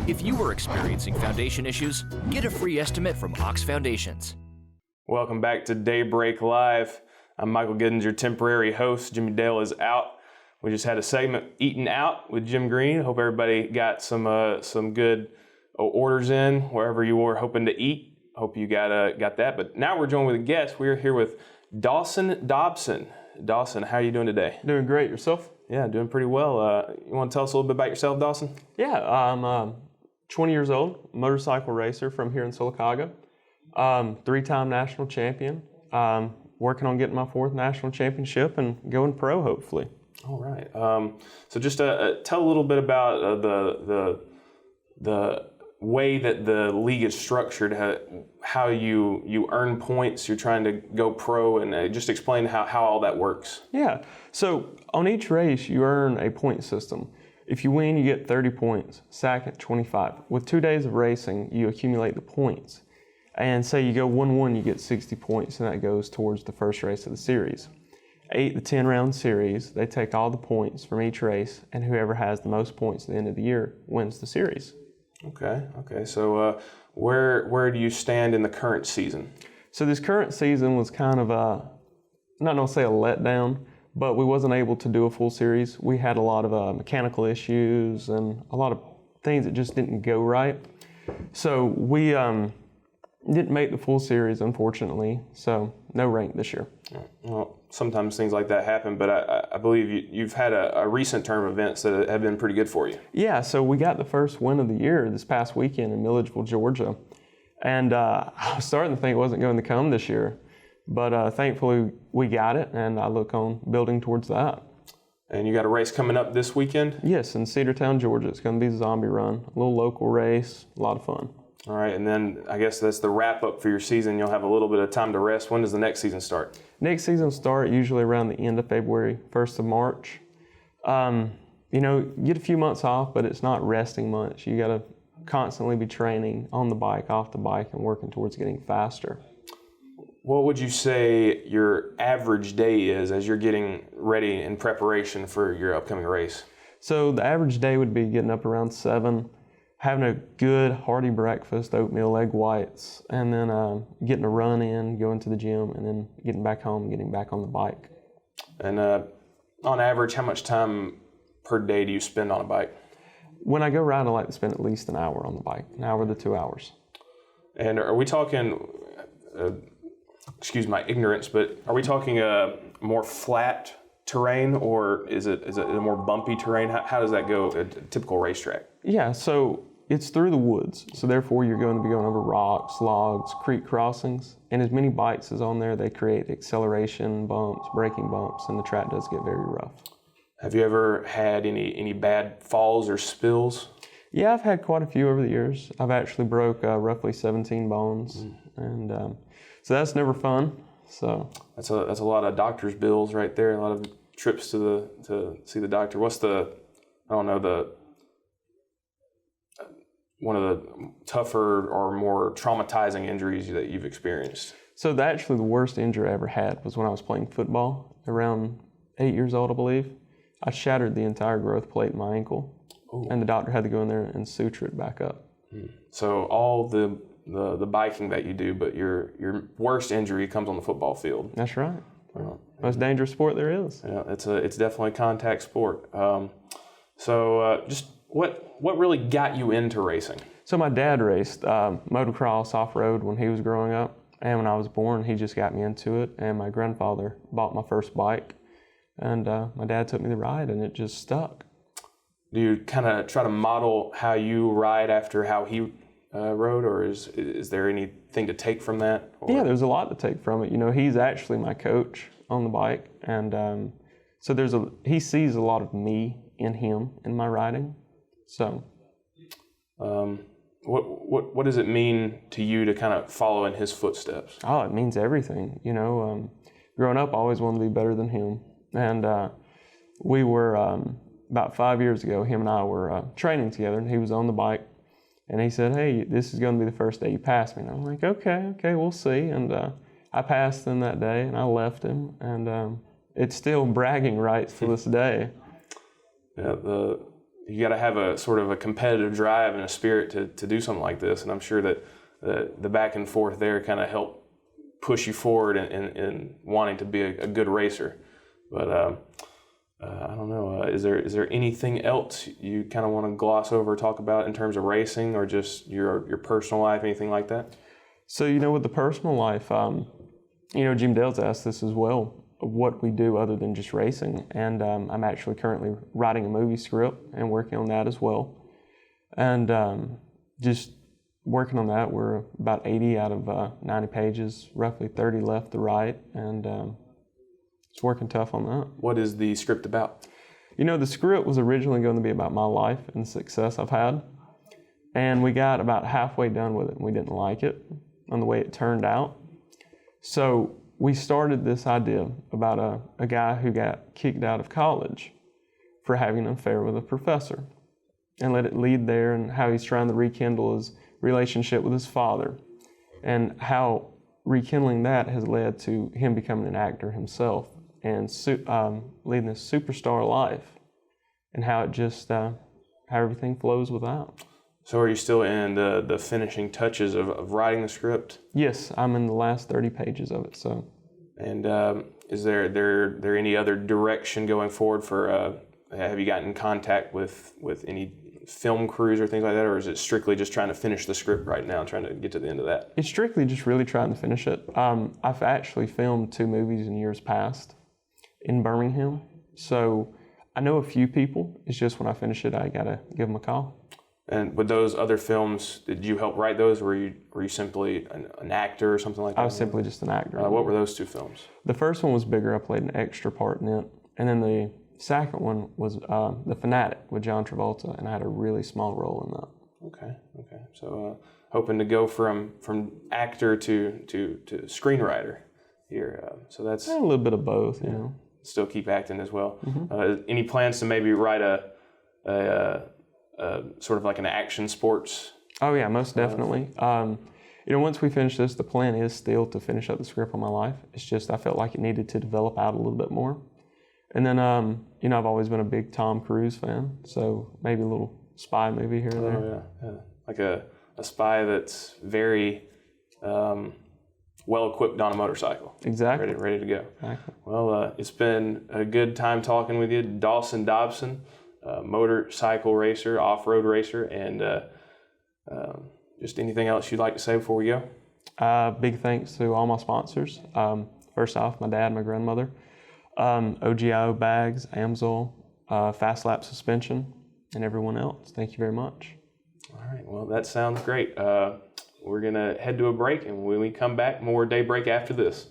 If you are experiencing foundation issues, get a free estimate from Ox Foundations. Welcome back to Daybreak Live. I'm Michael Giddens, your temporary host. Jimmy Dale is out. We just had a segment, Eating Out with Jim Green. Hope everybody got some good orders in wherever you were hoping to eat. Hope you got that. But now we're joined with a guest. We're here with Dawson Dobson. Dawson, how are you doing today? Doing great. Yourself? Yeah, doing pretty well. You want to tell us a little bit about yourself, Dawson? Yeah, I'm 20 years old, motorcycle racer from here in Sylacauga. Three-time national champion. Working on getting my fourth national championship and going pro, hopefully. All right. So just tell a little bit about the way that the league is structured, how you earn points, you're trying to go pro, and just explain how all that works. Yeah. So on each race, you earn a point system. If you win, you get 30 points. Second, 25. With 2 days of racing, you accumulate the points. And say you go 1-1, you get 60 points, and that goes towards the first race of the series. 8 to 10 round series, they take all the points from each race, and whoever has the most points at the end of the year wins the series. Okay. So where do you stand in the current season? So this current season was kind of not going to say a letdown, but we wasn't able to do a full series. We had a lot of mechanical issues and a lot of things that just didn't go right. So we didn't make the full series, unfortunately, so no rank this year. Well, sometimes things like that happen, but I believe you've had a recent term of events that have been pretty good for you. Yeah, so we got the first win of the year this past weekend in Milledgeville, Georgia. And I was starting to think it wasn't going to come this year, but thankfully we got it, and I look on building towards that. And you got a race coming up this weekend? Yes, in Cedartown, Georgia. It's going to be a zombie run, a little local race, a lot of fun. All right, and then I guess that's the wrap up for your season. You'll have a little bit of time to rest. When does the next season start? Next season start usually around the end of February, 1st of March. You get a few months off, but it's not resting much. You got to constantly be training on the bike, off the bike, and working towards getting faster. What would you say your average day is as you're getting ready in preparation for your upcoming race? So the average day would be getting up around 7, having a good hearty breakfast, oatmeal, egg whites, and then getting a run in, going to the gym, and then getting back home, getting back on the bike. And on average, how much time per day do you spend on a bike? When I go ride, I like to spend at least an hour on the bike, an hour to 2 hours. And are we talking, excuse my ignorance, but are we talking more flat terrain, or is it a more bumpy terrain? How does that go at a typical racetrack? Yeah, so it's through the woods, so therefore you're going to be going over rocks, logs, creek crossings, and as many bikes as on there, they create acceleration bumps, braking bumps, and the track does get very rough. Have you ever had any bad falls or spills? Yeah, I've had quite a few over the years. I've actually broke roughly 17 bones, and so that's never fun. So that's a lot of doctor's bills right there. A lot of trips to see the doctor. What's one of the tougher or more traumatizing injuries that you've experienced? So the worst injury I ever had was when I was playing football, around 8 years old, I believe. I shattered the entire growth plate in my ankle. Ooh. And the doctor had to go in there and suture it back up. So all the biking that you do, but your worst injury comes on the football field. That's right. Most dangerous sport there is. Yeah, it's definitely a contact sport. Just what really got you into racing? So my dad raced motocross off-road when he was growing up, and when I was born, he just got me into it, and my grandfather bought my first bike, and my dad took me to ride, and it just stuck. Do you kind of try to model how you ride after how he rode, or is there anything to take from that? Or? Yeah, there's a lot to take from it. He's actually my coach on the bike, and so he sees a lot of me in him in my riding. So, what does it mean to you to kind of follow in his footsteps? Oh, it means everything. Growing up, I always wanted to be better than him, and we were about 5 years ago. Him and I were training together, and he was on the bike. And he said, "Hey, this is going to be the first day you pass me." And I'm like, okay, we'll see. And I passed him that day, and I left him. And it's still bragging rights to this day. Yeah, you got to have a sort of a competitive drive and a spirit to do something like this. And I'm sure that the back and forth there kind of helped push you forward in wanting to be a good racer. But I don't know. Is there anything else you kind of want to gloss over or talk about in terms of racing, or just your personal life, anything like that? So, with the personal life, Jim Dale's asked this as well, what we do other than just racing. And I'm actually currently writing a movie script and working on that as well. And just working on that, we're about 80 out of 90 pages, roughly 30 left to write, and it's working tough on that. What is the script about? The script was originally going to be about my life and the success I've had, and we got about halfway done with it, and we didn't like it on the way it turned out. So we started this idea about a guy who got kicked out of college for having an affair with a professor, and let it lead there, and how he's trying to rekindle his relationship with his father, and how rekindling that has led to him becoming an actor himself and leading this superstar life, and how it just how everything flows with that. So are you still in the finishing touches of writing the script? Yes, I'm in the last 30 pages of it. So, and is there any other direction going forward for? Have you gotten in contact with any film crews or things like that, or is it strictly just trying to finish the script right now, trying to get to the end of that? It's strictly just really trying to finish it. I've actually filmed 2 movies in years past in Birmingham, so I know a few people. It's just when I finish it, I gotta give them a call. And with those other films, did you help write those, or were you simply an actor or something like that? I was simply just an actor. What were those 2 films? The first one was bigger. I played an extra part in it, and then the second one was The Fanatic with John Travolta, and I had a really small role in that. Okay. So hoping to go from actor to screenwriter here. So that's a little bit of both, Still keep acting as well. Mm-hmm. Any plans to maybe write a sort of like an action sports? Oh yeah, most definitely. Once we finish this, the plan is still to finish up the script on my life. It's just I felt like it needed to develop out a little bit more. And then, I've always been a big Tom Cruise fan, so maybe a little spy movie here and there. Oh, yeah. Like a spy that's very well-equipped on a motorcycle. Exactly. Ready to go. Exactly. Well, it's been a good time talking with you. Dawson Dobson, motorcycle racer, off-road racer, and just anything else you'd like to say before we go? Big thanks to all my sponsors. First off, my dad, my grandmother. OGIO bags, Amsoil, Fast Lap suspension, and everyone else. Thank you very much. All right, well, that sounds great. We're going to head to a break, and when we come back, more Daybreak after this.